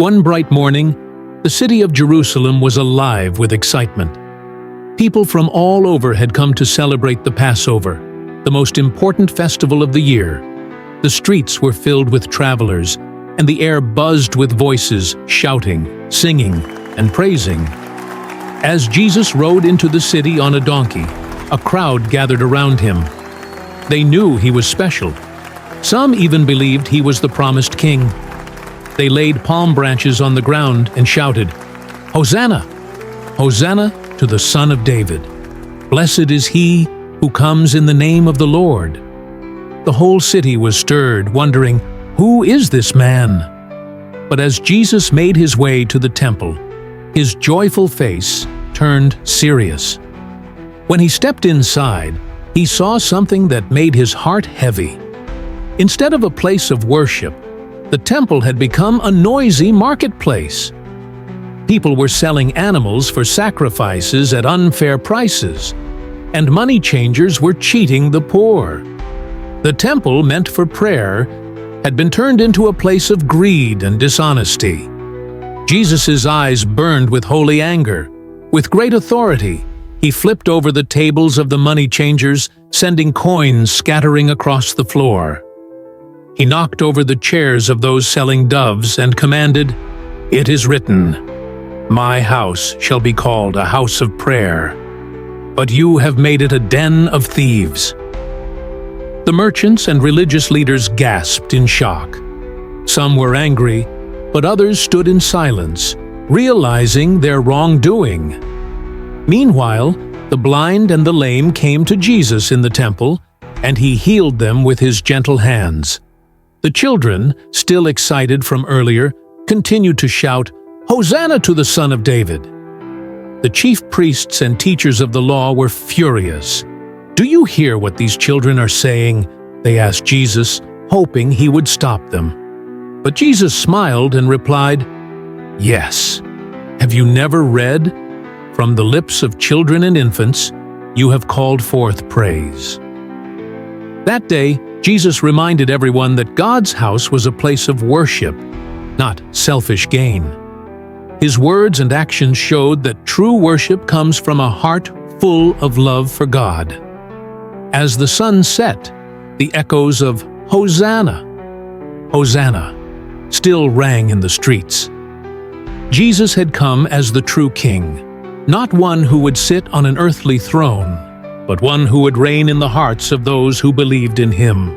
One bright morning, the city of Jerusalem was alive with excitement. People from all over had come to celebrate the Passover, the most important festival of the year. The streets were filled with travelers, and the air buzzed with voices shouting, singing, and praising. As Jesus rode into the city on a donkey, a crowd gathered around him. They knew he was special. Some even believed he was the promised king. They laid palm branches on the ground and shouted, "Hosanna! Hosanna to the Son of David! Blessed is he who comes in the name of the Lord!" The whole city was stirred, wondering, "Who is this man?" But as Jesus made his way to the temple, his joyful face turned serious. When he stepped inside, he saw something that made his heart heavy. Instead of a place of worship, the temple had become a noisy marketplace. People were selling animals for sacrifices at unfair prices, and money changers were cheating the poor. The temple meant for prayer had been turned into a place of greed and dishonesty. Jesus' eyes burned with holy anger. With great authority, he flipped over the tables of the money changers, sending coins scattering across the floor. He knocked over the chairs of those selling doves and commanded, "It is written, 'My house shall be called a house of prayer,' but you have made it a den of thieves." The merchants and religious leaders gasped in shock. Some were angry, but others stood in silence, realizing their wrongdoing. Meanwhile, the blind and the lame came to Jesus in the temple, and he healed them with his gentle hands. The children, still excited from earlier, continued to shout, "Hosanna to the Son of David!" The chief priests and teachers of the law were furious. "Do you hear what these children are saying?" they asked Jesus, hoping he would stop them. But Jesus smiled and replied, "Yes. Have you never read, 'From the lips of children and infants, you have called forth praise'?" That day, Jesus reminded everyone that God's house was a place of worship, not selfish gain. His words and actions showed that true worship comes from a heart full of love for God. As the sun set, the echoes of "Hosanna! Hosanna!" still rang in the streets. Jesus had come as the true king, not one who would sit on an earthly throne, but one who would reign in the hearts of those who believed in him.